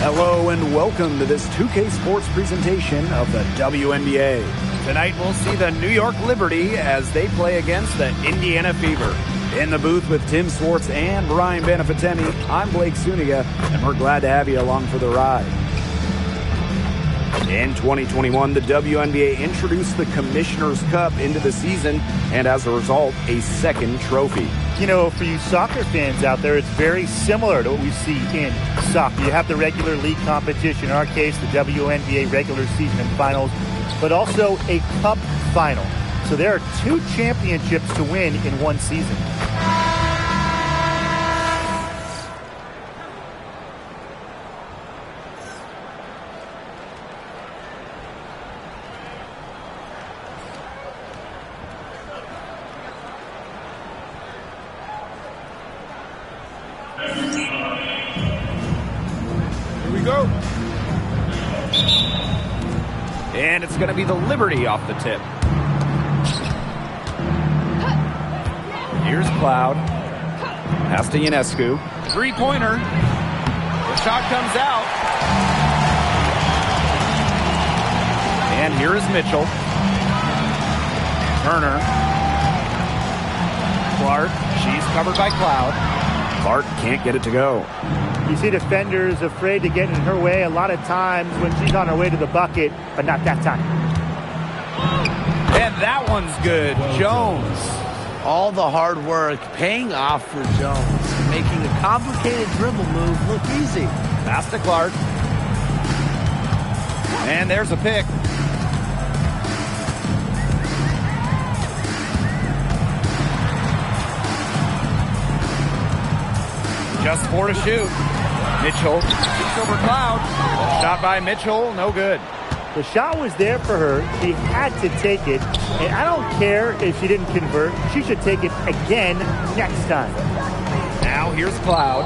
Hello and welcome to this 2K Sports presentation of the WNBA. Tonight we'll see the New York Liberty as they play against the Indiana Fever. In the booth with Tim Swartz and Brian Benefatemi, I'm Blake Suniga, and we're glad to have you along for the ride. In 2021, the WNBA introduced the Commissioner's Cup into the season, and as a result, a second trophy. You know, for you soccer fans out there, it's very similar to what we see in soccer. You have the regular league competition, in our case, the WNBA regular season and finals, but also a cup final. So there are two championships to win in one season. Go. And it's going to be the Liberty off the tip. Here's Cloud. Pass to Ionescu. Three-pointer. The shot comes out. And here is Mitchell. Turner. Clark. She's covered by Cloud. Clark can't get it to go. You see defenders afraid to get in her way a lot of times when she's on her way to the bucket, but not that time. And that one's good. Jones. All the hard work paying off for Jones, making a complicated dribble move look easy. Pass to Clark. And there's a pick. Just 4 to shoot. Mitchell shoots over Cloud. Shot by Mitchell, no good. The shot was there for her. She had to take it. And I don't care if she didn't convert. She should take it again next time. Now here's Cloud.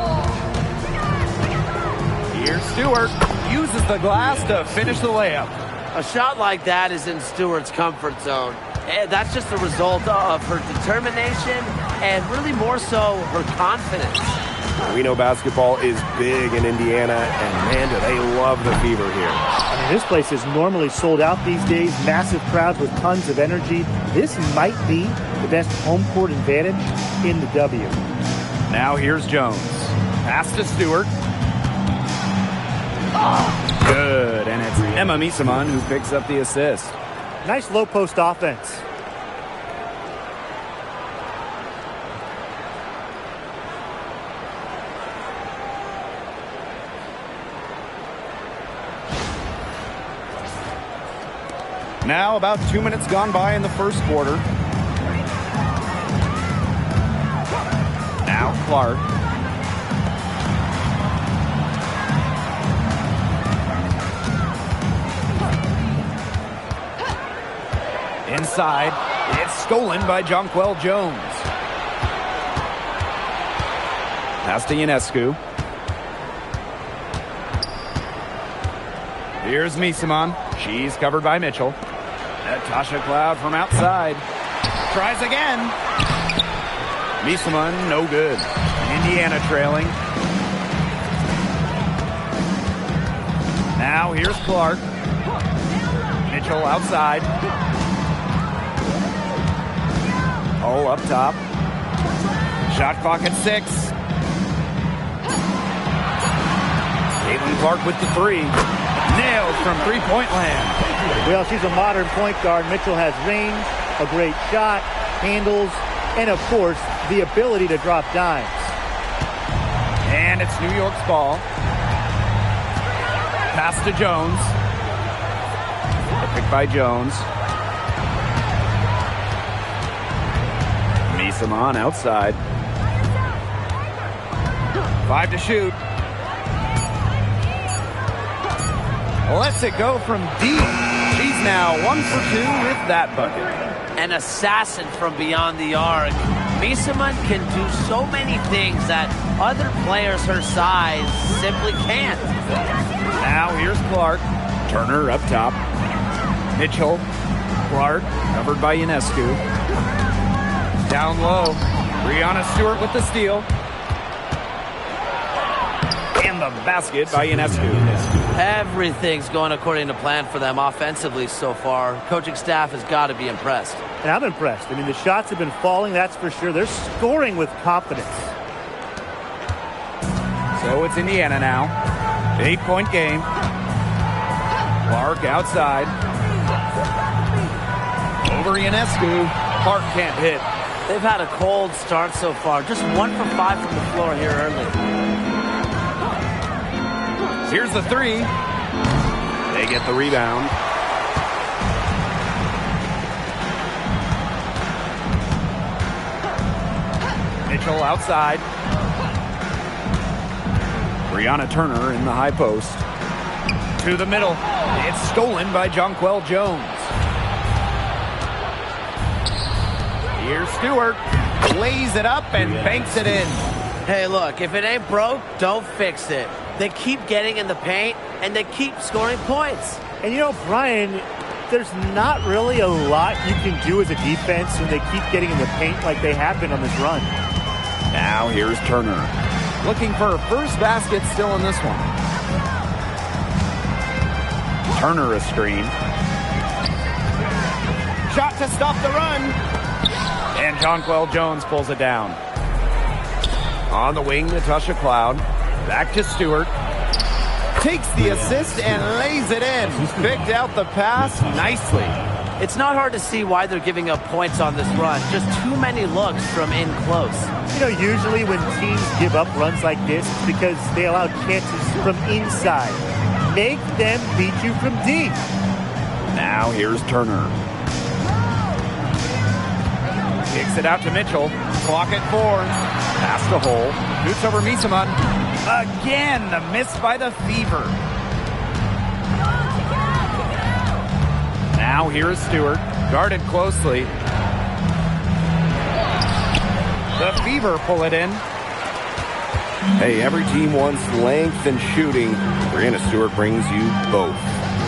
Here's Stewart. Uses the glass to finish the layup. A shot like that is in Stewart's comfort zone. And that's just a result of her determination and really more so her confidence. We know basketball is big in Indiana, and man, do they love the Fever here. I mean, this place is normally sold out these days, massive crowds with tons of energy. This might be the best home court advantage in the W. Now here's Jones. Pass to Stewart. Good, and it's Emma Misaman who picks up the assist. Nice low post offense. Now about 2 minutes gone by in the first quarter. Now Clark. Inside. It's stolen by Jonquel Jones. Pass to Ionescu. Here's Misaman. She's covered by Mitchell. Natasha Cloud from outside. Tries again. Misaman, no good. Indiana trailing. Now here's Clark. Mitchell outside. Hull up top. Shot clock at 6. Caitlin Clark with the 3. Nailed from three-point land. Well, she's a modern point guard. Mitchell has range, a great shot, handles, and of course, the ability to drop dimes. And it's New York's ball. Pass to Jones. A pick by Jones. Misaman outside. 5 to shoot. Lets it go from deep. She's now 1 for 2 with that bucket. An assassin from beyond the arc. Misaman can do so many things that other players her size simply can't. Now here's Clark. Turner up top. Mitchell. Clark covered by Ionescu. Down low. Breanna Stewart with the steal. And the basket by Ionescu. Everything's going according to plan for them offensively so far. Coaching staff has got to be impressed. And I'm impressed. I mean, the shots have been falling, that's for sure. They're scoring with confidence. So it's Indiana now. 8-point game. Clark outside. Over Ionescu. Clark can't hit. They've had a cold start so far. Just 1 for 5 from the floor here early. Here's the three. They get the rebound. Mitchell outside. Brianna Turner in the high post. To the middle. It's stolen by Jonquel Jones. Here's Stewart. Lays it up and banks it in. Hey, look, if it ain't broke, don't fix it. They keep getting in the paint, and they keep scoring points. And you know, Brian, there's not really a lot you can do as a defense when they keep getting in the paint like they have been on this run. Now here's Turner. Looking for her first basket still in this one. Turner a screen. Shot to stop the run. And Jonquel Jones pulls it down. On the wing, Natasha Cloud. Back to Stewart. Takes the assist and lays it in. Picked out the pass nicely. It's not hard to see why they're giving up points on this run. Just too many looks from in close. You know, usually when teams give up runs like this, it's because they allow chances from inside. Make them beat you from deep. Now here's Turner. Kicks it out to Mitchell. Clock at 4. Pass the hole. Shoots over Misaman. Again, the miss by the Fever. Now here's Stewart. Guarded closely. The Fever pull it in. Hey, every team wants length and shooting. Brianna Stewart brings you both.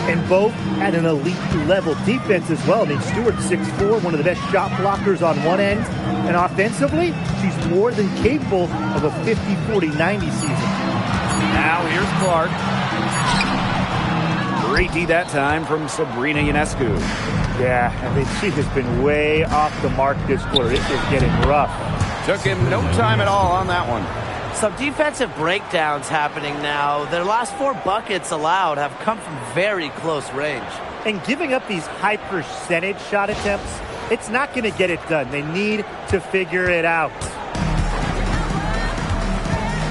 And both at an elite level. Defense as well. I mean, Stewart's 6'4", one of the best shot blockers on one end. And offensively, she's more than capable of a 50-40-90 season. Now here's Clark. Great D that time from Sabrina Ionescu. Yeah, I mean, she has been way off the mark this quarter. It is getting rough. Took him no time at all on that one. Some defensive breakdowns happening now. Their last 4 buckets allowed have come from very close range. And giving up these high percentage shot attempts, it's not going to get it done. They need to figure it out.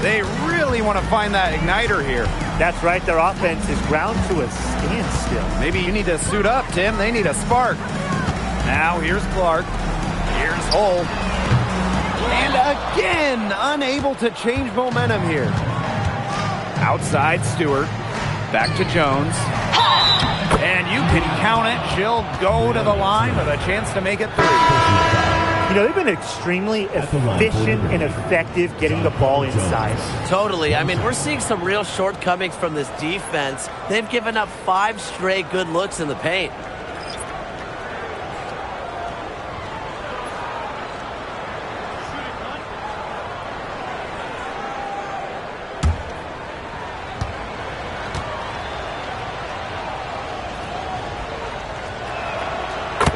They really want to find that igniter here. That's right. Their offense is ground to a standstill. Maybe you need to suit up, Tim. They need a spark. Now here's Clark. Here's Hull. And again, unable to change momentum here. Outside Stewart. Back to Jones. And you can count it. She'll go to the line with a chance to make it 3. You know, they've been extremely efficient and effective getting the ball inside. Totally. I mean, we're seeing some real shortcomings from this defense. They've given up 5 straight good looks in the paint.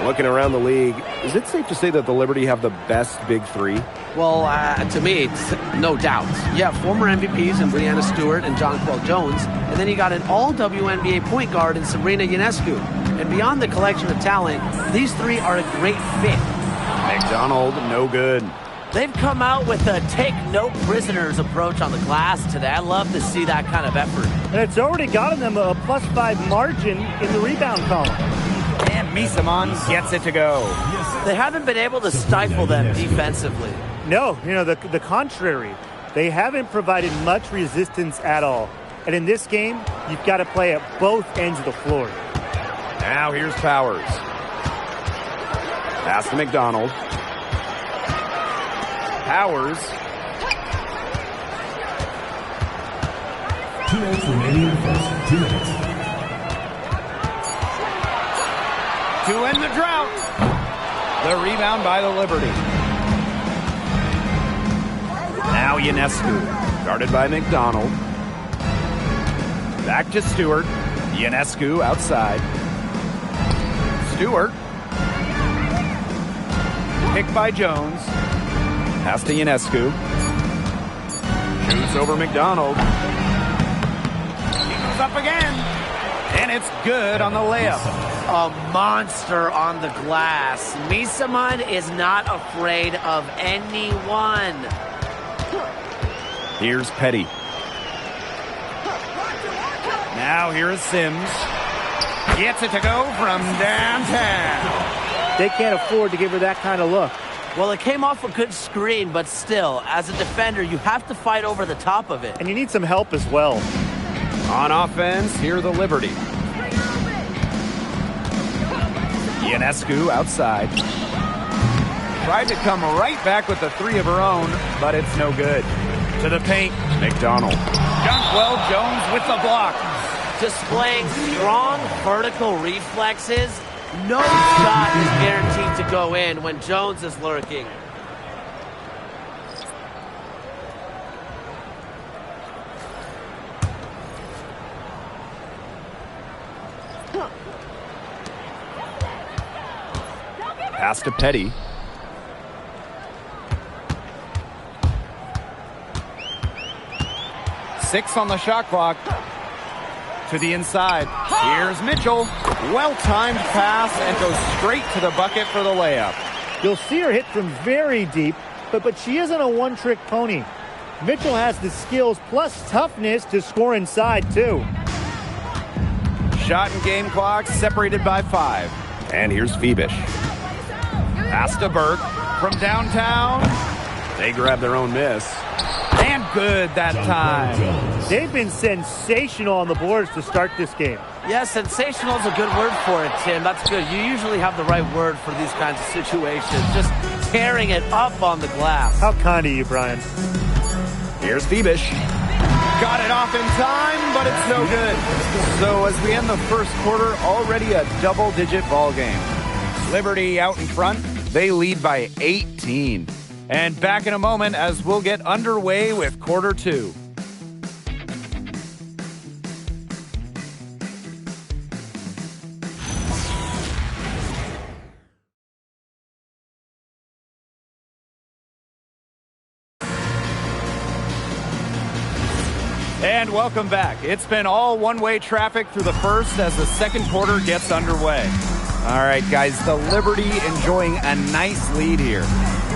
Looking around the league, is it safe to say that the Liberty have the best big 3? Well, to me, it's no doubt. You have former MVPs in Brianna Stewart and Jonquel Jones, and then you got an all-WNBA point guard in Sabrina Ionescu. And beyond the collection of talent, these 3 are a great fit. McDonald, no good. They've come out with a take-no-prisoners approach on the glass today. I love to see that kind of effort. And it's already gotten them a +5 margin in the rebound column. And Misaman gets it to go. They haven't been able to stifle them defensively. No, you know, the contrary. They haven't provided much resistance at all. And in this game, you've got to play at both ends of the floor. Now here's Powers. Pass to McDonald. Powers. 2 minutes remaining in the first. 2 minutes. To end the drought. The rebound by the Liberty. Now Ionescu, guarded by McDonald. Back to Stewart. Ionescu outside. Stewart. Picked by Jones. Pass to Ionescu. Shoots over McDonald. He goes up again. And it's good on the layup. A monster on the glass. Misaman is not afraid of anyone. Here's Petty. Now here is Sims. Gets it to go from downtown. They can't afford to give her that kind of look. Well, it came off a good screen, but still, as a defender, you have to fight over the top of it. And you need some help as well. On offense, here the Liberty. Ionescu outside. Tried to come right back with the three of her own, but it's no good. To the paint, McDonald. Jonquel Jones with the block. Displaying strong vertical reflexes, no shot is guaranteed to go in when Jones is lurking. Pass to Petty. Six on the shot clock. To the inside. Here's Mitchell. Well-timed pass and goes straight to the bucket for the layup. You'll see her hit from very deep, but she isn't a one-trick pony. Mitchell has the skills plus toughness to score inside, too. Shot and game clock separated by 5. And here's Phoebish. Pass to Burke from downtown. They grab their own miss. And good that time. They've been sensational on the boards to start this game. Yeah, sensational is a good word for it, Tim. That's good. You usually have the right word for these kinds of situations. Just tearing it up on the glass. How kind of you, Brian. Here's Phoebish. Got it off in time, but it's no good. So as we end the first quarter, already a double-digit ball game. Liberty out in front. They lead by 18. And back in a moment as we'll get underway with quarter 2. And welcome back. It's been all one-way traffic through the first as the second quarter gets underway. All right, guys, the Liberty enjoying a nice lead here.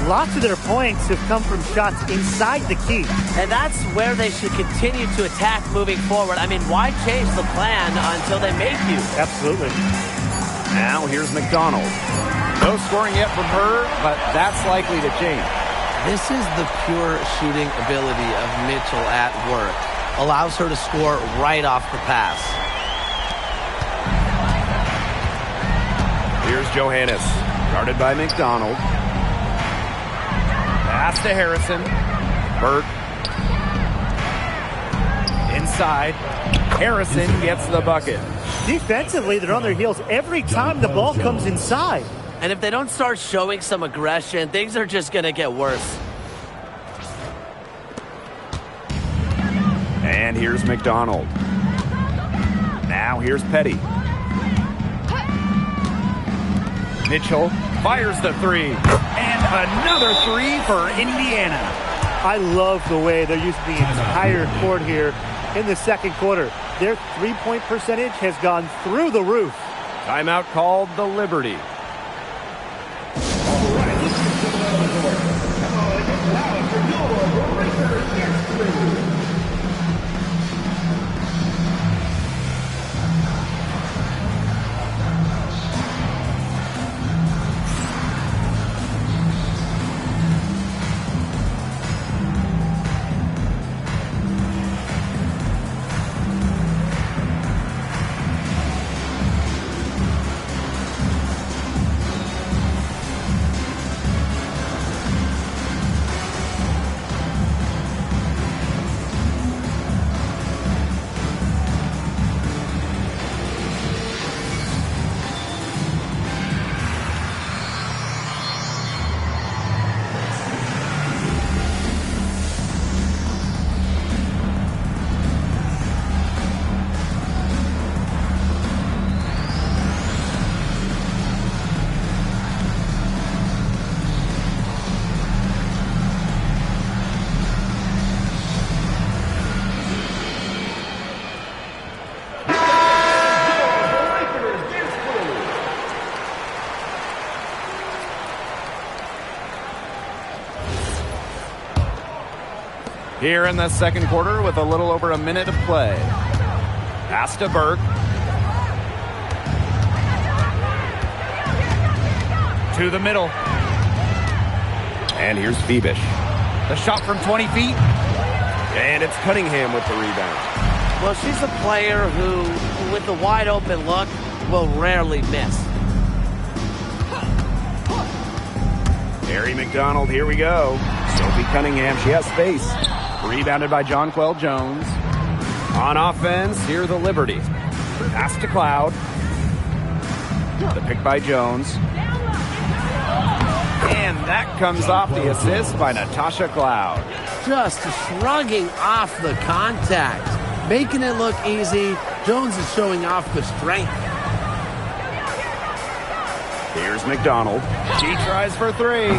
Lots of their points have come from shots inside the key. And that's where they should continue to attack moving forward. I mean, why change the plan until they make you? Absolutely. Now here's McDonald. No scoring yet from her, but that's likely to change. This is the pure shooting ability of Mitchell at work. Allows her to score right off the pass. Here's Johannes, guarded by McDonald. Pass to Harrison. Burke. Inside. Harrison gets the bucket. Defensively, they're on their heels every time the ball comes inside. And if they don't start showing some aggression, things are just going to get worse. And here's McDonald. Now here's Petty. Mitchell fires the three. And another three for Indiana. I love the way they're using the entire court here in the second quarter. Their three-point percentage has gone through the roof. Timeout called the Liberty. Here in the second quarter with a little over a minute of play. Pass to Burke. To the middle. And here's Phoebish. The shot from 20 feet. And it's Cunningham with the rebound. Well, she's a player who, with the wide open look, will rarely miss. Harry McDonald, here we go. Sophie Cunningham, she has space. Rebounded by Jonquel Jones. On offense, here the Liberty. Pass to Cloud. The pick by Jones. And that comes off the assist by Natasha Cloud. Just shrugging off the contact. Making it look easy. Jones is showing off the strength. Here's McDonald. She tries for three.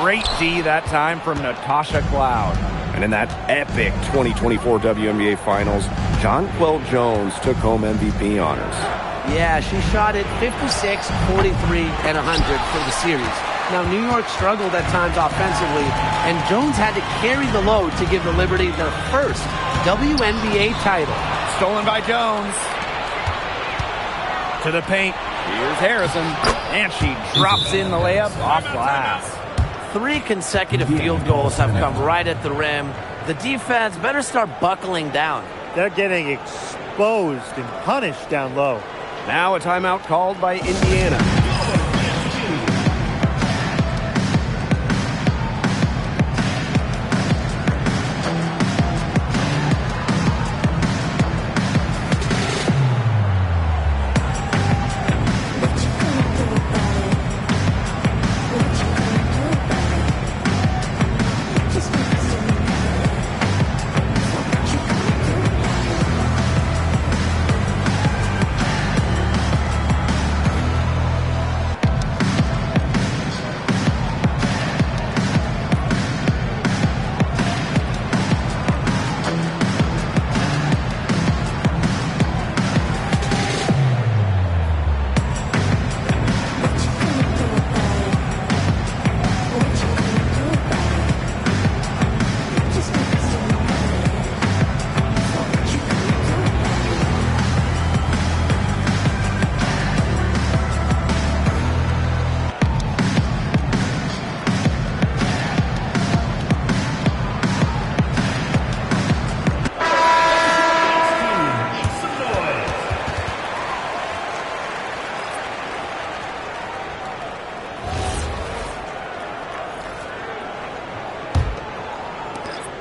Great D that time from Natasha Cloud. And in that epic 2024 WNBA Finals, Jonquel Jones took home MVP honors. Yeah, she shot it 56, 43, and 100 for the series. Now, New York struggled at times offensively, and Jones had to carry the load to give the Liberty their first WNBA title. Stolen by Jones. To the paint. Here's Harrison. And she drops in the layup off glass. 3 consecutive field goals have come right at the rim. The defense better start buckling down. They're getting exposed and punished down low. Now a timeout called by Indiana.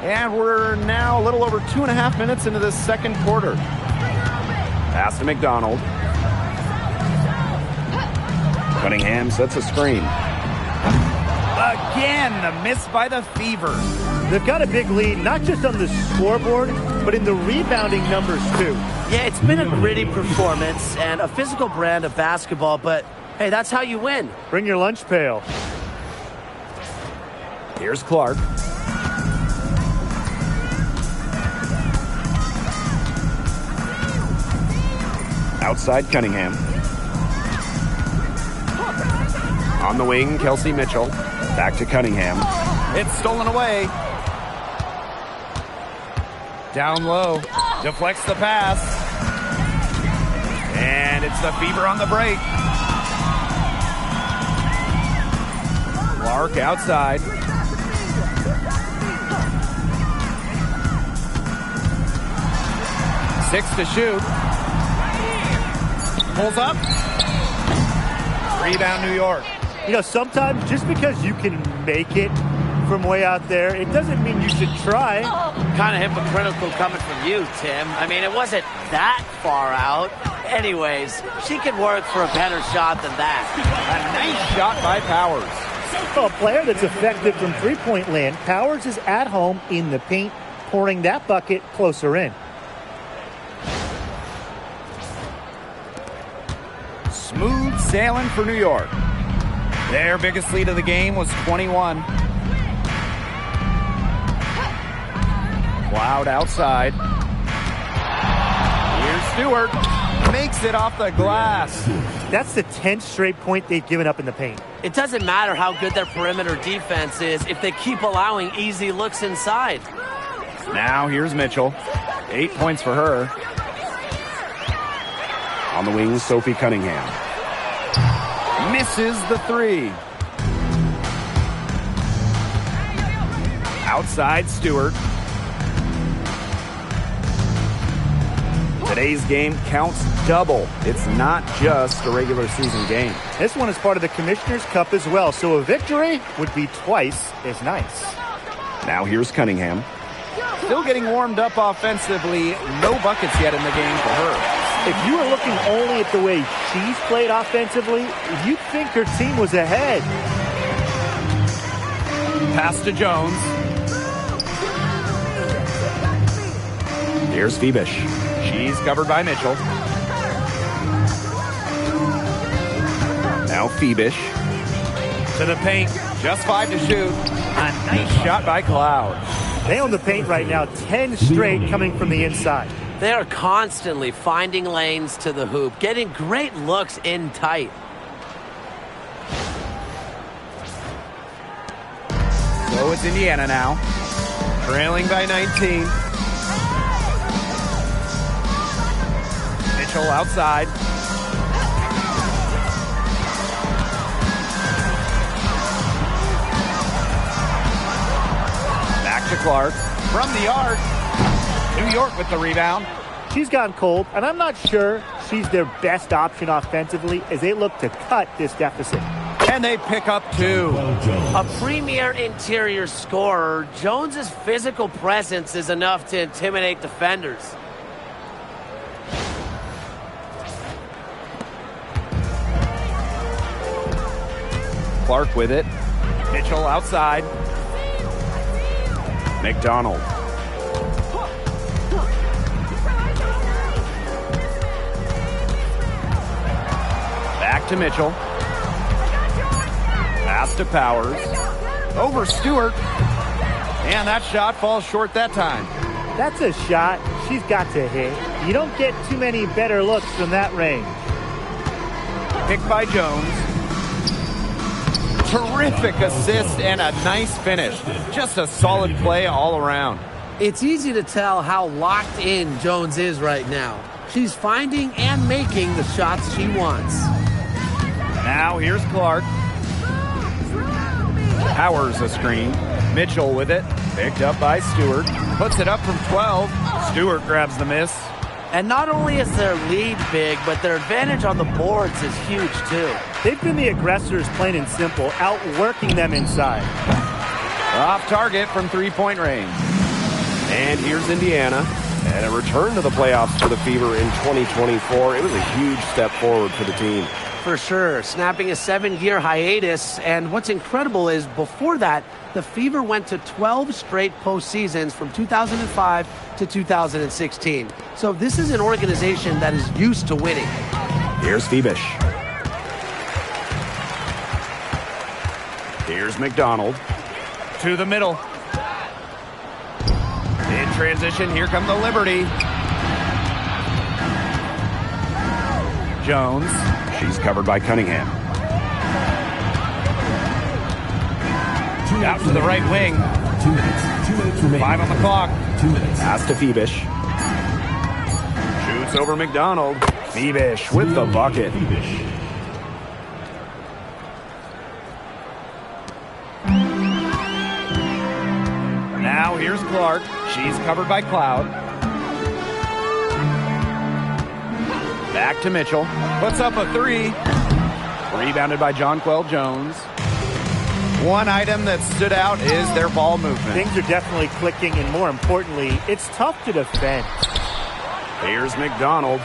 And we're now a little over 2.5 minutes into this second quarter. Pass to McDonald. Cunningham sets a screen. Again, the miss by the Fever. They've got a big lead, not just on the scoreboard, but in the rebounding numbers, too. Yeah, it's been a gritty performance and a physical brand of basketball, but hey, that's how you win. Bring your lunch pail. Here's Clark. Outside Cunningham. On the wing, Kelsey Mitchell. Back to Cunningham. It's stolen away. Down low. Deflects the pass. And it's the Fever on the break. Clark outside. Six to shoot. Pulls up. Rebound, New York. You know, sometimes just because you can make it from way out there, it doesn't mean you should try. Kind of hypocritical coming from you, Tim. I mean, it wasn't that far out. Anyways, she could work for a better shot than that. A nice shot by Powers. Well, a player that's effective from three-point land, Powers is at home in the paint, pouring that bucket closer in. Smooth sailing for New York. Their biggest lead of the game was 21. Cloud outside. Here's Stewart. Makes it off the glass. That's the 10th straight point they've given up in the paint. It doesn't matter how good their perimeter defense is if they keep allowing easy looks inside. Now here's Mitchell. 8 points for her. On the wing, Sophie Cunningham. Misses the three. Outside Stewart. Today's game counts double. It's not just a regular season game. This one is part of the Commissioner's Cup as well, so a victory would be twice as nice. Now here's Cunningham. Still getting warmed up offensively. No buckets yet in the game for her. If you were looking only at the way she's played offensively, you'd think her team was ahead. Pass to Jones. Here's Phoebish. She's covered by Mitchell. Now Phoebish. To the paint. Just 5 to shoot. A nice shot by Cloud. They own the paint right now, 10 straight coming from the inside. They are constantly finding lanes to the hoop, getting great looks in tight. So it's Indiana now. Trailing by 19. Mitchell outside. Back to Clark. From the arc. New York with the rebound. She's gone cold, and I'm not sure she's their best option offensively as they look to cut this deficit. And they pick up 2. A premier interior scorer, Jones's physical presence is enough to intimidate defenders. Clark with it. Mitchell outside. McDonald. Back to Mitchell. Pass to Powers. Over Stewart. And that shot falls short that time. That's a shot she's got to hit. You don't get too many better looks from that range. Picked by Jones. Terrific assist and a nice finish. Just a solid play all around. It's easy to tell how locked in Jones is right now. She's finding and making the shots she wants. Now here's Clark. Powers a screen. Mitchell with it. Picked up by Stewart. Puts it up from 12. Stewart grabs the miss. And not only is their lead big, but their advantage on the boards is huge too. They've been the aggressors, plain and simple, outworking them inside. Off target from three-point range. And here's Indiana. And a return to the playoffs for the Fever in 2024. It was a huge step forward for the team. For sure, snapping a 7-year hiatus. And what's incredible is before that, the Fever went to 12 straight postseasons from 2005 to 2016. So this is an organization that is used to winning. Here's Phoebish. Here's McDonald. To the middle. In transition, here come the Liberty. Jones. She's covered by Cunningham. Out to the right wing. 2 minutes. 2 minutes remaining. 5 on the clock. 2 minutes. Pass to Phoebish. Shoots over McDonald. Phoebish with the bucket. Phoebish. Now here's Clark. She's covered by Cloud. Back to Mitchell. Puts up a 3. Rebounded by Jonquel Jones. One item that stood out is their ball movement. Things are definitely clicking, and more importantly, it's tough to defend. Here's McDonald.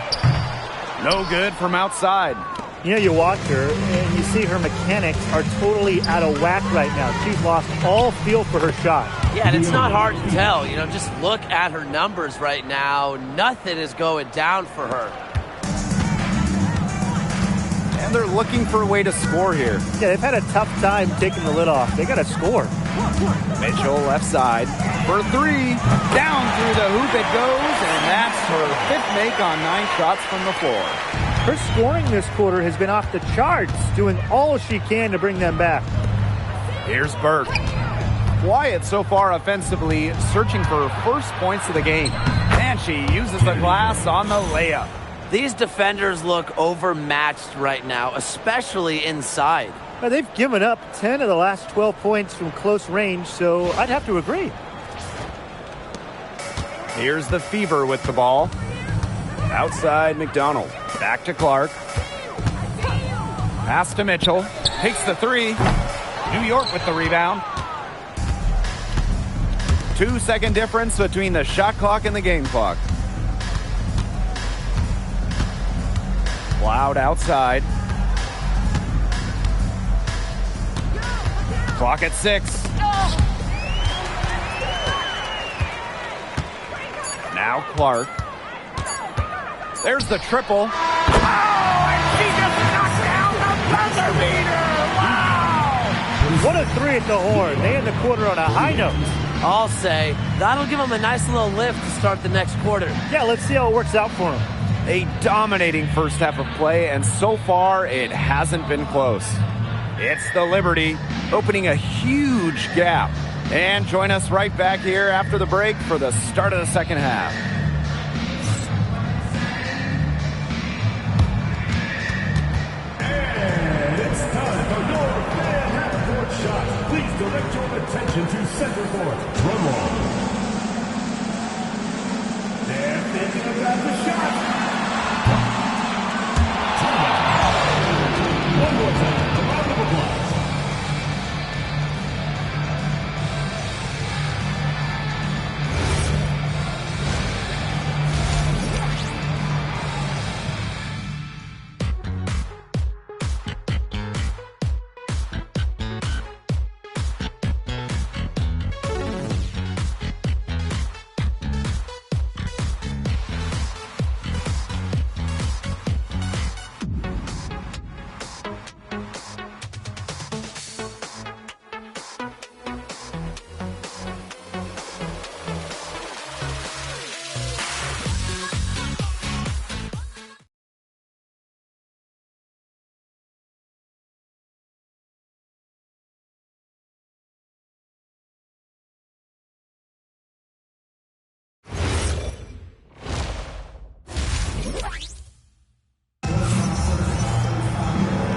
No good from outside. You know, you watch her, and you see her mechanics are totally out of whack right now. She's lost all feel for her shot. Yeah, and it's not hard to tell. You know, just look at her numbers right now. Nothing is going down for her. And they're looking for a way to score here. Yeah, they've had a tough time taking the lid off. They got to score. Mitchell left side for 3. Down through the hoop it goes, and that's her 5th make on 9 shots from the floor. Her scoring this quarter has been off the charts, doing all she can to bring them back. Here's Burke. quiet so far offensively, searching for her first points of the game. And she uses the glass on the layup. These defenders look overmatched right now, especially inside. Now, they've given up 10 of the last 12 points from close range, so I'd have to agree. Here's the Fever with the ball. Outside McDonald. Back to Clark. Pass to Mitchell. Takes the three. New York with the rebound. 2-second difference between the shot clock and the game clock. Loud outside. Clock at 6. Now Clark. There's the triple. Oh, and she just knocked down the buzzer beater. Wow! What a three at the horn. They end the quarter on a high note. I'll say that'll give them a nice little lift to start the next quarter. Yeah, let's see how it works out for them. A dominating first half of play, and so far it hasn't been close. It's the Liberty opening a huge gap. And join us right back here after the break for the start of the second half. And it's time for your fan half-court shot. Please direct your attention to center court. Drum roll. They're thinking about the shot. Timeout. One more time. A round of applause.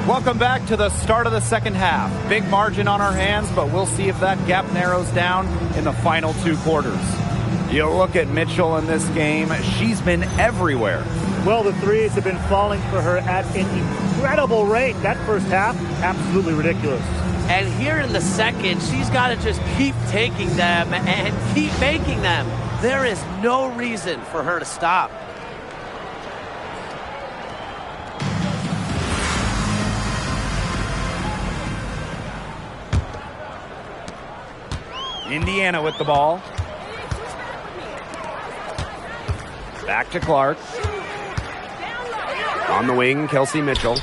Welcome back to the start of the second half. Big margin on our hands, but we'll see if that gap narrows down in the final 2 quarters. You look at Mitchell in this game, she's been everywhere. Well, the threes have been falling for her at an incredible rate. That first half, absolutely ridiculous. And here in the second, she's got to just keep taking them and keep making them. There is no reason for her to stop. Indiana with the ball. Back to Clark. On the wing, Kelsey Mitchell.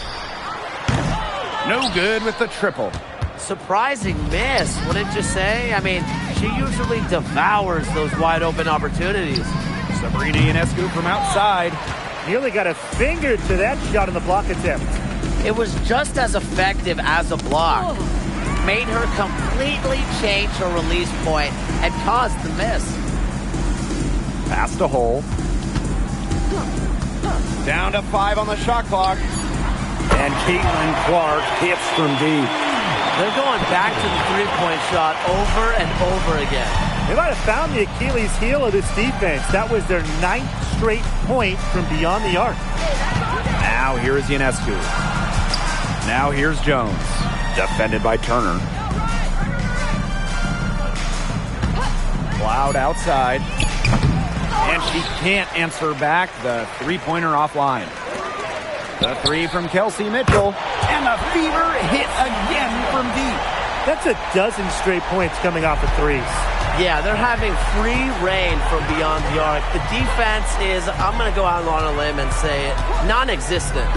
No good with the triple. Surprising miss, wouldn't you say? I mean, she usually devours those wide open opportunities. Sabrina Ionescu from outside. Nearly got a finger to that shot in the block attempt. It was just as effective as a block. Made her completely change her release point and caused the miss. Pass to Hole. Down to 5 on the shot clock. And Caitlin Clark hits from deep. They're going back to the three-point shot over and over again. They might have found the Achilles heel of this defense. That was their 9th straight point from beyond the arc. Now here's Ionescu. Now here's Jones. Defended by Turner. Loud outside. And she can't answer back the three-pointer offline. The three from Kelsey Mitchell. And the Fever hit again from deep. That's a dozen straight points coming off of threes. Yeah, they're having free reign from beyond the arc. The defense is, I'm going to go out on a limb and say it, non-existent.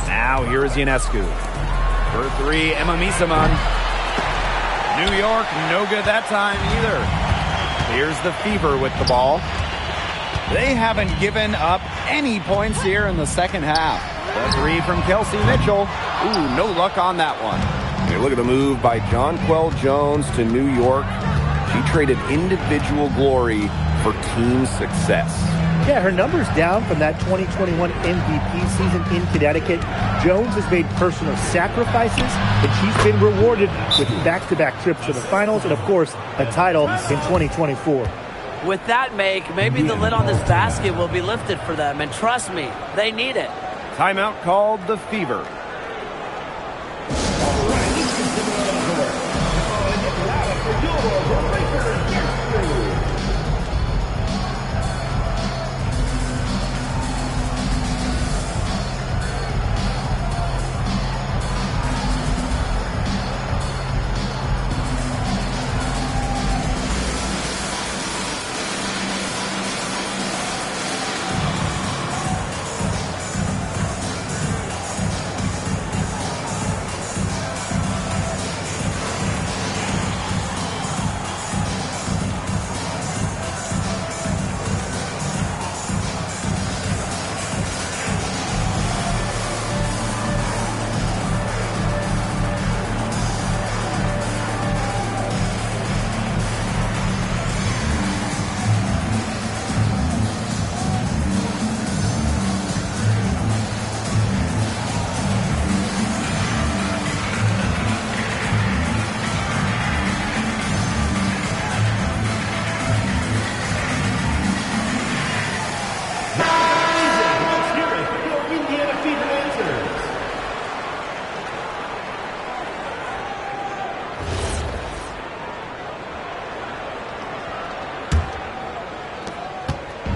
Now here's Ionescu. For three, Emma Miesemann. New York, no good that time either. Here's the Fever with the ball. They haven't given up any points here in the second half. The three from Kelsey Mitchell. Ooh, no luck on that one. New Look at the move by Jonquel Jones to New York. She traded individual glory for team success. Yeah, her numbers down from that 2021 MVP season in Connecticut. Jones has made personal sacrifices, and she's been rewarded with back-to-back trips to the finals and, of course, a title in 2024. With that make, maybe the lid on this basket will be lifted for them, and trust me, they need it. Timeout called the Fever.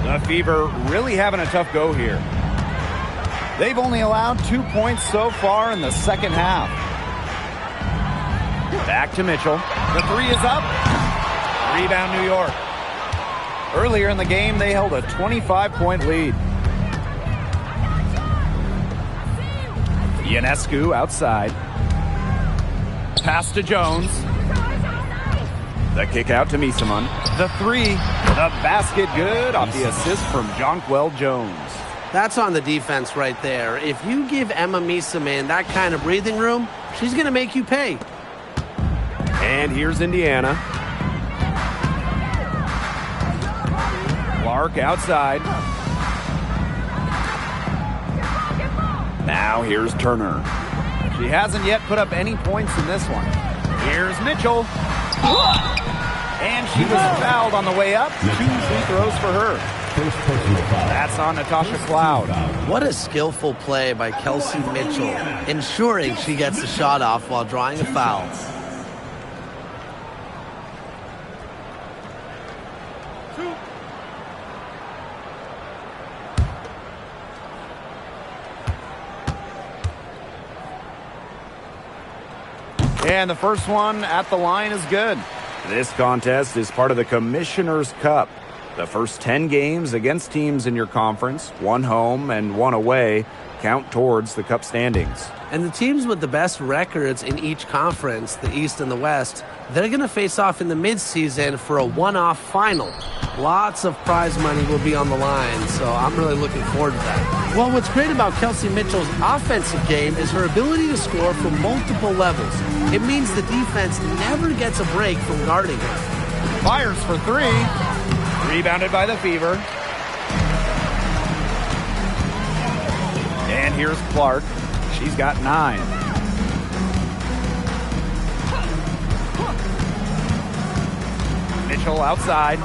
The Fever really having a tough go here. They've only allowed 2 points so far in the second half. Back to Mitchell. The three is up. Rebound New York. Earlier in the game, they held a 25-point lead. Ionescu outside. Pass to Jones. The kick out to Misaman. The three, the basket good off the assist from Jonquel Jones. That's on the defense right there. If you give Emma Misaman that kind of breathing room, she's going to make you pay. And here's Indiana. Clark outside. Now here's Turner. She hasn't yet put up any points in this one. Here's Mitchell. And she was fouled on the way up. 2 free throws for her. That's on Natasha Cloud. What a skillful play by Kelsey Mitchell, ensuring she gets the shot off while drawing a foul. And the first one at the line is good. This contest is part of the Commissioner's Cup. The first 10 games against teams in your conference, 1 home and 1 away, count towards the Cup standings. And the teams with the best records in each conference, the East and the West, they're going to face off in the midseason for a one-off final. Lots of prize money will be on the line, so I'm really looking forward to that. Well, what's great about Kelsey Mitchell's offensive game is her ability to score from multiple levels. It means the defense never gets a break from guarding her. Fires for 3. Rebounded by the Fever. And here's Clark. She's got 9. Mitchell outside.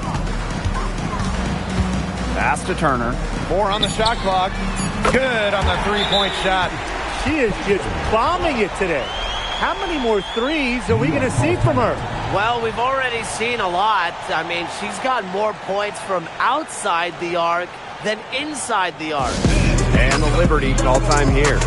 Pass to Turner. 4 on the shot clock. Good on the 3-point shot. She is just bombing it today. How many more threes are we going to see from her? Well, we've already seen a lot. I mean, she's got more points from outside the arc than inside the arc. And the Liberty call time here.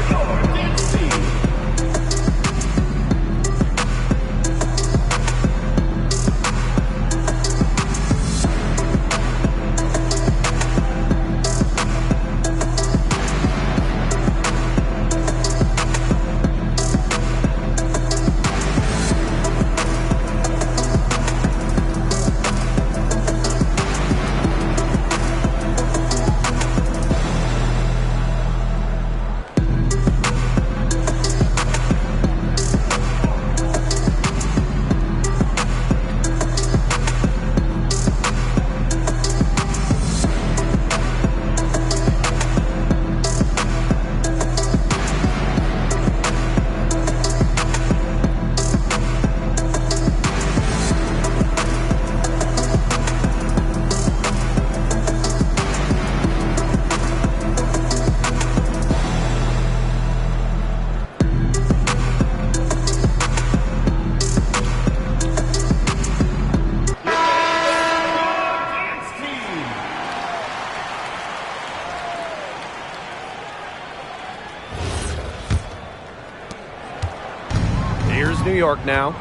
New York now.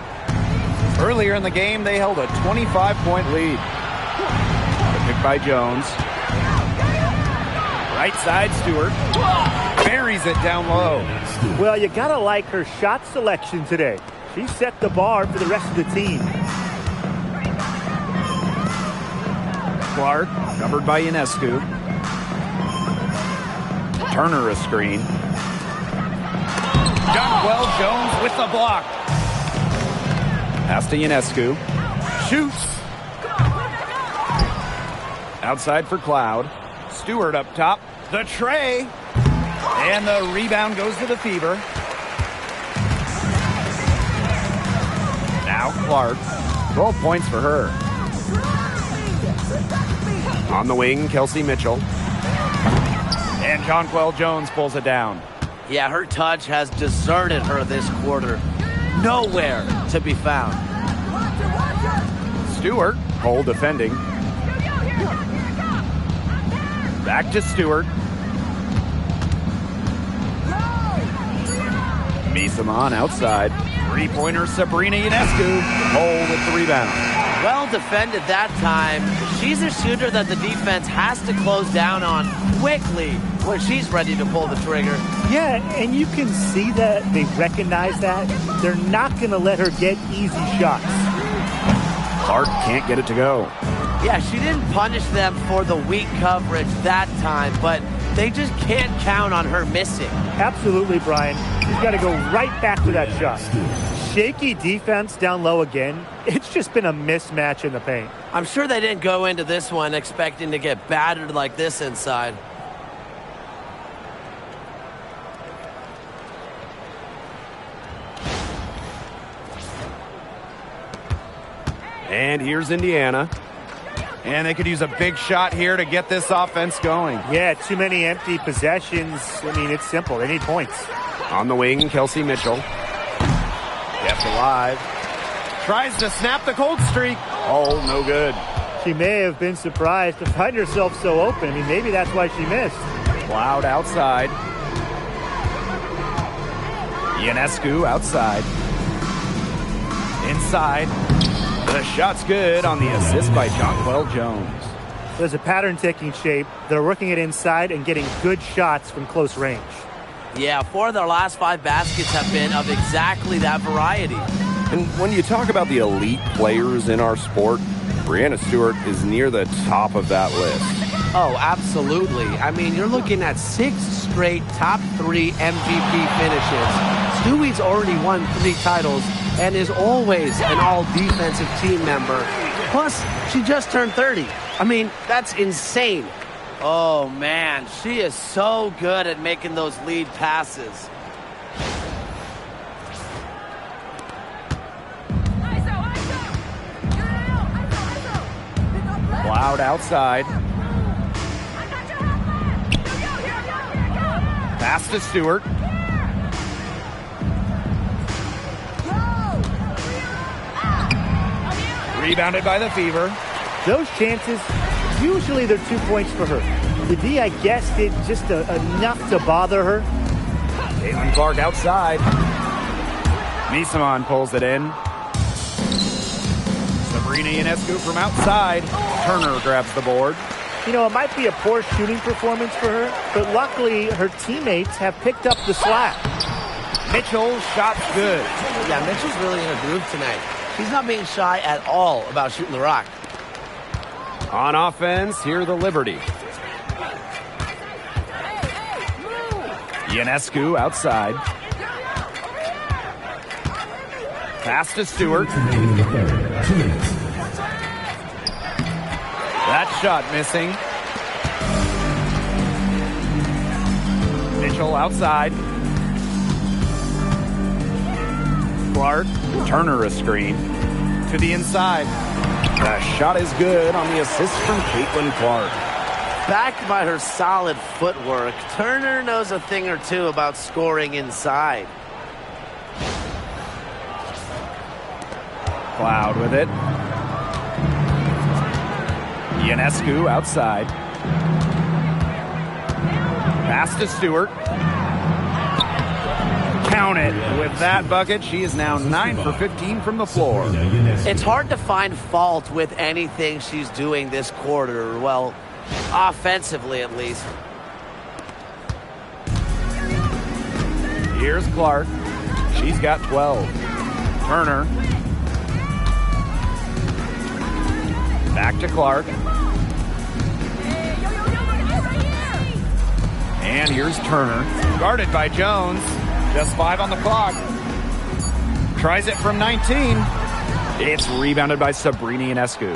Earlier in the game, they held a 25-point lead. Picked by Jones. Right side, Stewart. Buries it down low. Well, you got to like her shot selection today. She set the bar for the rest of the team. Clark, covered by Ionescu. Turner a screen. Jonquel Jones with the block. Pass to Ionescu. Shoots. Outside for Cloud. Stewart up top. The tray. And the rebound goes to the Fever. Now Clark. 12 points for her. On the wing, Kelsey Mitchell. And Jonquel Jones pulls it down. Yeah, her touch has deserted her this quarter. Nowhere to be found. Stewart, Cole defending. Back to Stewart. Misamon outside. Three-pointer Sabrina Ionescu. Cole with the rebound. Well defended that time. She's a shooter that the defense has to close down on quickly when she's ready to pull the trigger. Yeah, and you can see that they recognize that. They're not going to let her get easy shots. Clark can't get it to go. Yeah, she didn't punish them for the weak coverage that time, but they just can't count on her missing. Absolutely, Brian. She's got to go right back to that shot. Shaky defense down low again. It's just been a mismatch in the paint. I'm sure they didn't go into this one expecting to get battered like this inside. And here's Indiana. And they could use a big shot here to get this offense going. Yeah, too many empty possessions. I mean, it's simple. They need points. On the wing, Kelsey Mitchell. Kept alive. Tries to snap the cold streak. Oh, no good. She may have been surprised to find herself so open. I mean, maybe that's why she missed. Cloud outside. Ionescu outside. Inside. The shot's good on the assist by Jonquel Jones. There's a pattern taking shape. They're working it inside and getting good shots from close range. Yeah, 4 of their last 5 baskets have been of exactly that variety. And when you talk about the elite players in our sport, Breanna Stewart is near the top of that list. Oh, absolutely. I mean, you're looking at 6 straight top 3 MVP finishes. Stewie's already won 3 titles and is always an all-defensive team member. Plus, she just turned 30. I mean, that's insane. Oh, man, she is so good at making those lead passes. Cloud outside. Pass to Stewart. Rebounded by the Fever. Those chances, usually they're 2 points for her. The D, I guess, did just enough to bother her. Caitlin Clark outside. Misamon pulls it in. Sabrina Ionescu from outside. Turner grabs the board. You know, it might be a poor shooting performance for her, but luckily her teammates have picked up the slack. Mitchell, shot's good. Yeah, Mitchell's really in a groove tonight. She's not being shy at all about shooting the rock. On offense, here the Liberty. Ionescu outside. Pass to Stewart. That shot missing. Mitchell outside. Clark, Turner a screen. To the inside. The shot is good on the assist from Caitlin Clark. Backed by her solid footwork, Turner knows a thing or two about scoring inside. Cloud with it. Ionescu outside. Pass to Stewart. Count it. With that bucket, she is now 9 for 15 from the floor. It's hard to find fault with anything she's doing this quarter. Well, offensively at least. Here's Clark. She's got 12. Turner. Back to Clark. And here's Turner. Guarded by Jones. Just 5 on the clock. Tries it from 19. It's rebounded by Sabrina Ionescu.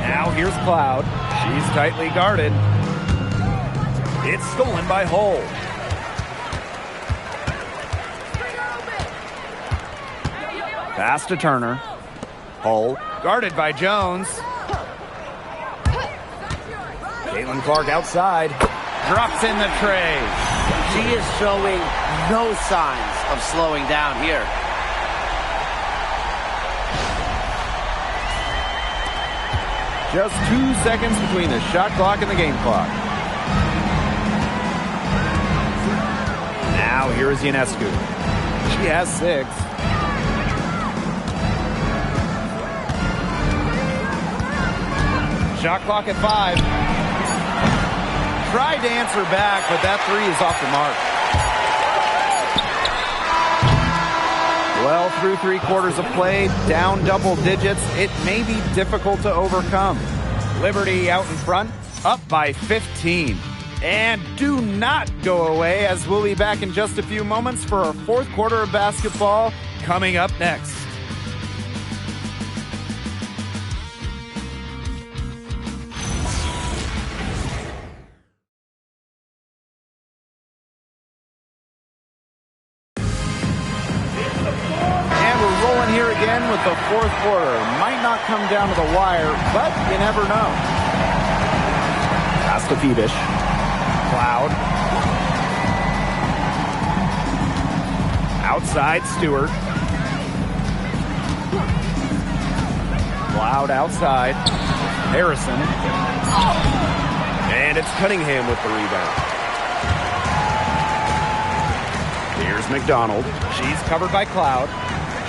Now here's Cloud. She's tightly guarded. It's stolen by Hull. Pass to Turner. Hull, guarded by Jones. Caitlin Clark outside. Drops in the tray. She is showing no signs of slowing down here. Just 2 seconds between the shot clock and the game clock. Now here's Ionescu. She has 6. Shot clock at 5. Tried to answer back, but that 3 is off the mark. Well, through 3 quarters of play, down double digits, it may be difficult to overcome. Liberty out in front, up by 15. And do not go away, as we'll be back in just a few moments for our 4th quarter of basketball coming up next. With the 4th quarter. Might not come down to the wire, but you never know. Pass to Phoebish. Cloud. Outside, Stewart. Cloud outside. Harrison. And it's Cunningham with the rebound. Here's McDonald. She's covered by Cloud.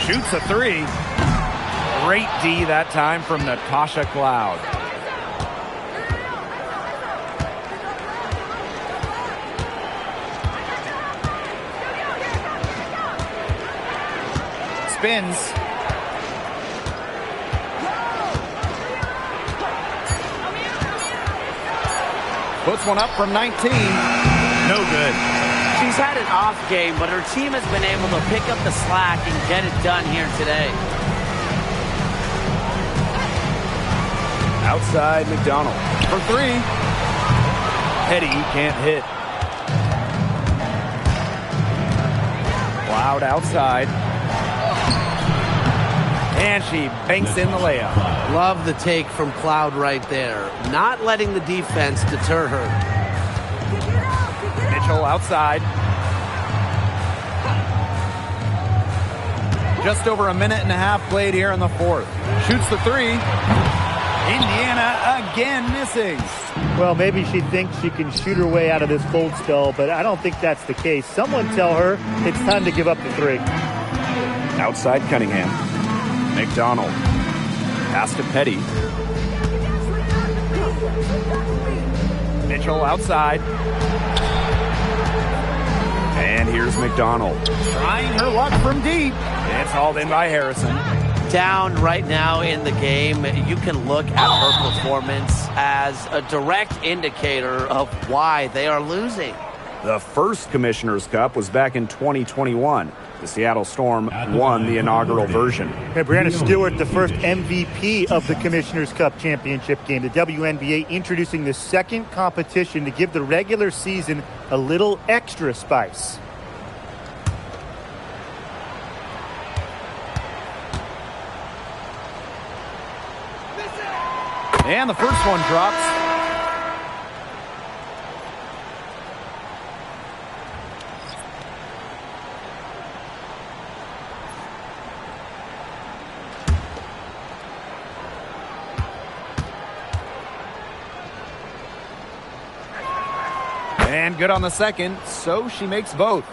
Shoots a 3. Great D that time from Natasha Cloud. Spins. Puts one up from 19. No good. She's had an off game, but her team has been able to pick up the slack and get it done here today. Outside McDonald for 3. Petty can't hit. Cloud outside. And she banks in the layup. Love the take from Cloud right there. Not letting the defense deter her. Mitchell outside. Just over a minute and a half played here in the 4th. Shoots the 3. Indiana again missing. Well, maybe she thinks she can shoot her way out of this cold spell, but I don't think that's the case. Someone tell her it's time to give up the 3. Outside Cunningham. McDonald. Pass to Petty. Mitchell outside. And here's McDonald. Trying her luck from deep. It's hauled in by Harrison. Down right now in the game, you can look at her performance as a direct indicator of why they are losing. The first Commissioner's Cup was back in 2021. The Seattle Storm won the inaugural version. Hey, Brianna Stewart, the first MVP of the Commissioner's Cup championship game. The WNBA introducing the second competition to give the regular season a little extra spice. And the first one drops. And good on the second, so she makes both.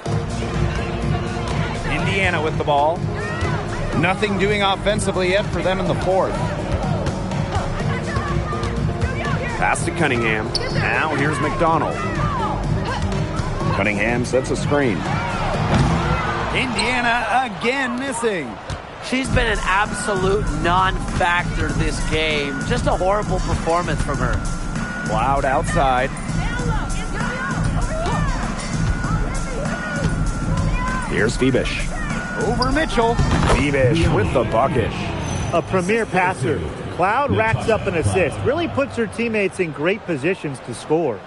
Indiana with the ball. Nothing doing offensively yet for them in the fourth. Pass to Cunningham. Now here's McDonald. Cunningham sets a screen. Indiana again missing. She's been an absolute non-factor this game. Just a horrible performance from her. Cloud outside. Here's Febish. Over Mitchell. Febish with the bucket. A premier passer. Cloud racks up an assist. Really puts her teammates in great positions to score.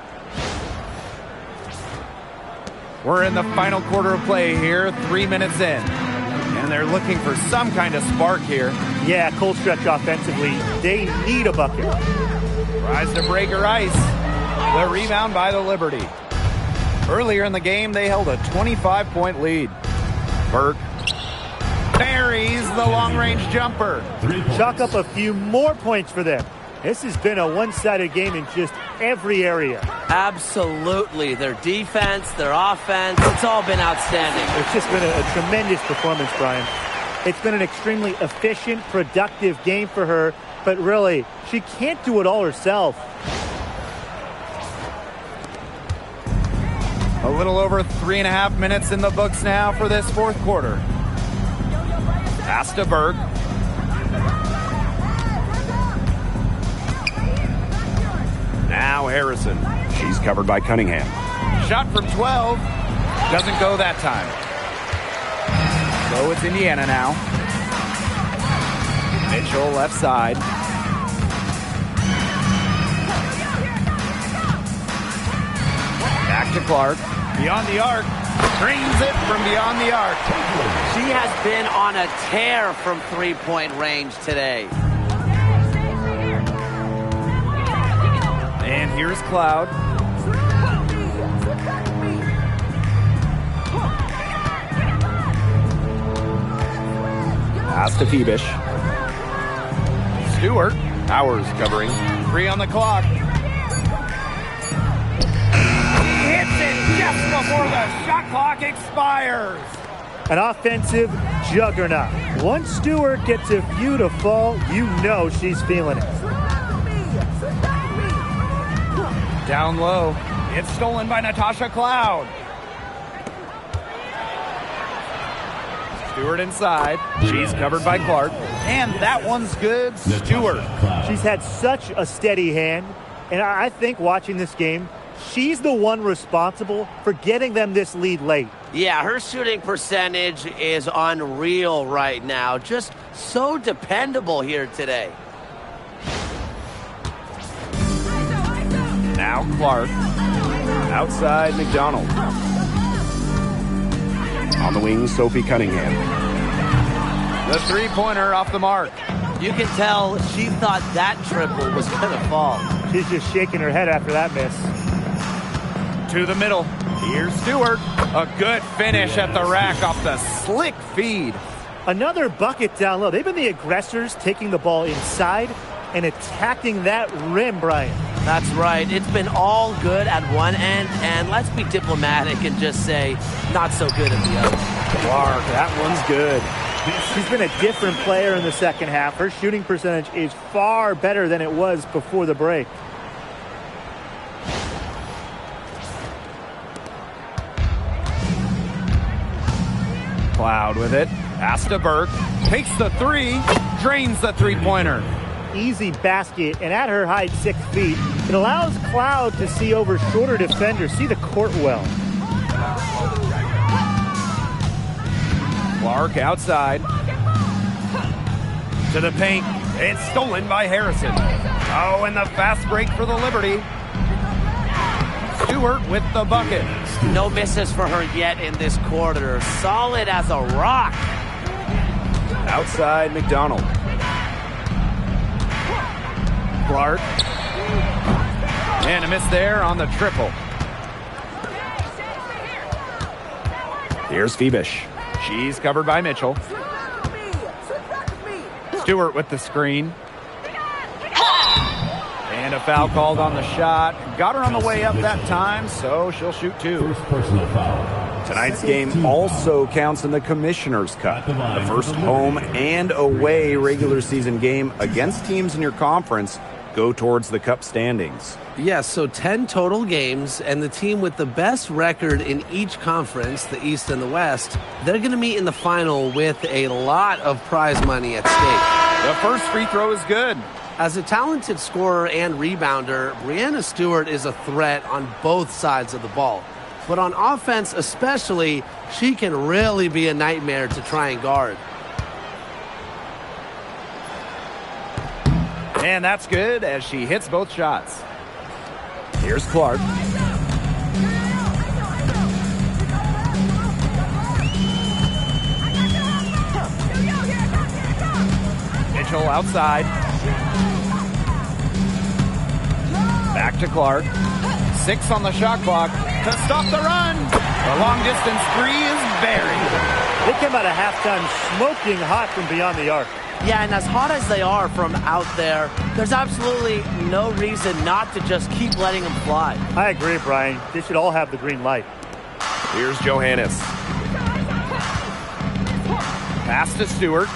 We're in the final quarter of play here, 3 minutes in. And they're looking for some kind of spark here. Yeah, cold stretch offensively. They need a bucket. Tries to break her ice. The rebound by the Liberty. Earlier in the game, they held a 25-point lead. Burke buries the long-range jumper. Chalk up a few more points for them. This has been a one-sided game in just every area. Absolutely. Their defense, their offense, it's all been outstanding. It's just been a tremendous performance, Brian. It's been an extremely efficient, productive game for her, but really, she can't do it all herself. A little over 3.5 minutes in the books now for this fourth quarter. Pass to Burke. Now Harrison. She's covered by Cunningham. Shot from 12. Doesn't go that time. So it's Indiana now. Mitchell left side. Back to Clark. Beyond the arc. Drains it from beyond the arc. She has been on a tear from three-point range today. And here's Cloud. Pass to Febish. Stewart. Powers covering. 3 on the clock. He hits it just before the shot clock expires. An offensive juggernaut. Once Stewart gets a view to fall, you know she's feeling it. Down low. It's stolen by Natasha Cloud. Stewart inside. She's covered by Clark. And that one's good. Stewart. She's had such a steady hand. And I think watching this game, she's the one responsible for getting them this lead late. Yeah, her shooting percentage is unreal right now. Just so dependable here today. Now Clark. Outside McDonald. On the wing, Sophie Cunningham. The three-pointer off the mark. You can tell she thought that triple was going to fall. She's just shaking her head after that miss. To the middle. Here's Stewart. A good finish at the rack off the slick feed. Another bucket down low. They've been the aggressors taking the ball inside and attacking that rim, Brian. That's right. It's been all good at one end, and let's be diplomatic and just say not so good at the other. Clark, that one's good. She's been a different player in the second half. Her shooting percentage is far better than it was before the break. Cloud with it. Pass to Burke. Takes the three. Drains the three-pointer. Easy basket, and at her height, 6 feet, it allows Cloud to see over shorter defenders, see the court well. Clark outside. To the paint. It's stolen by Harrison. Oh, and the fast break for the Liberty. Stewart with the bucket. No misses for her yet in this quarter. Solid as a rock. Outside McDonald. Clark. And a miss there on the triple. Here's Febish. She's covered by Mitchell. Stewart with the screen. And a foul called on the shot. Got her on the way up that time, so she'll shoot 2. First personal foul. Tonight's game also counts in the Commissioner's Cup, the first home and away regular season game against teams in your conference go towards the Cup standings. Yes, so 10 total games, and the team with the best record in each conference, the East and the West, they're going to meet in the final with a lot of prize money at stake. The first free throw is good. As a talented scorer and rebounder, Breanna Stewart is a threat on both sides of the ball. But on offense especially, she can really be a nightmare to try and guard. And that's good as she hits both shots. Here's Clark. Mitchell outside. Back to Clark. 6 on the shot clock to stop the run. The long distance 3 is buried. They came out of halftime smoking hot from beyond the arc. Yeah, and as hot as they are from out there, there's absolutely no reason not to just keep letting them fly. I agree, Brian. They should all have the green light. Here's Johannes. Pass to Stewart.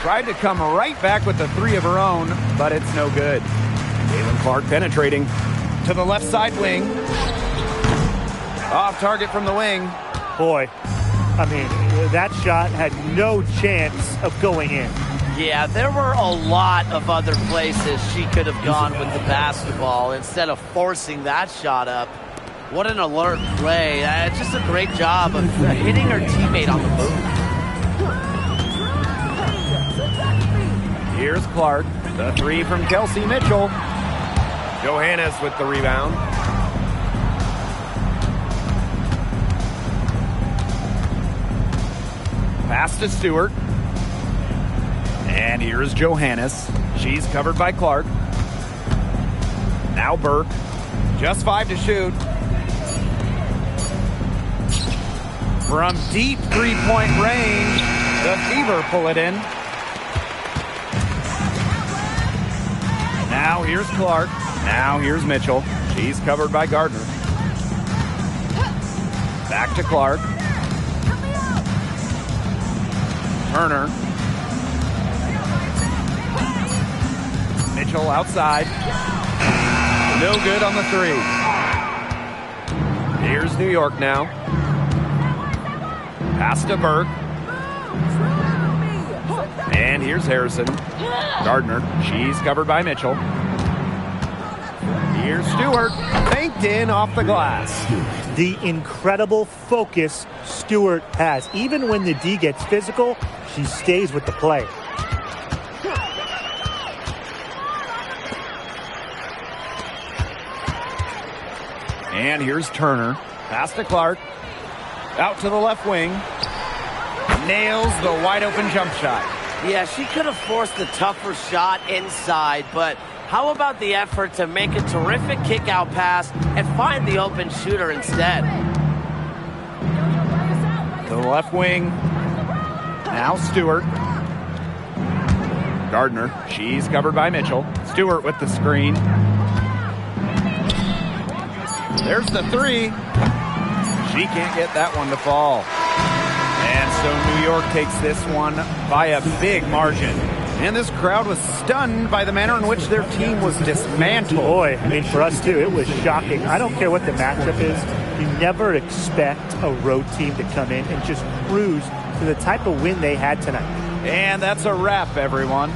Tried to come right back with the 3 of her own, but it's no good. Caitlin Clark penetrating to the left side wing. Off target from the wing. Boy, I mean, that shot had no chance of going in. Yeah, there were a lot of other places she could have gone with the basketball instead of forcing that shot up. What an alert play. Just a great job of hitting her teammate on the move. Here's Clark. The 3 from Kelsey Mitchell. Johannes with the rebound. Pass to Stewart. And here's Johannes. She's covered by Clark. Now Burke. Just 5 to shoot. From deep 3-point range, the Fever pull it in. Now here's Clark. Now here's Mitchell. She's covered by Gardner. Back to Clark. Turner. Mitchell outside. No good on the 3. Here's New York now. Pass to Burke. And here's Harrison. Gardner. She's covered by Mitchell. Here's Stewart. Banked in off the glass. The incredible focus Stewart has. Even when the D gets physical, she stays with the play. And here's Turner. Pass to Clark. Out to the left wing. Nails the wide open jump shot. Yeah, she could have forced the tougher shot inside, but how about the effort to make a terrific kick-out pass and find the open shooter instead? To the left wing. Now Stewart. Gardner. She's covered by Mitchell. Stewart with the screen. There's the 3. She can't get that one to fall. And so New York takes this one by a big margin. And this crowd was stunned by the manner in which their team was dismantled. Boy, I mean, for us too, it was shocking. I don't care what the matchup is. You never expect a road team to come in and just cruise to the type of win they had tonight. And that's a wrap, everyone.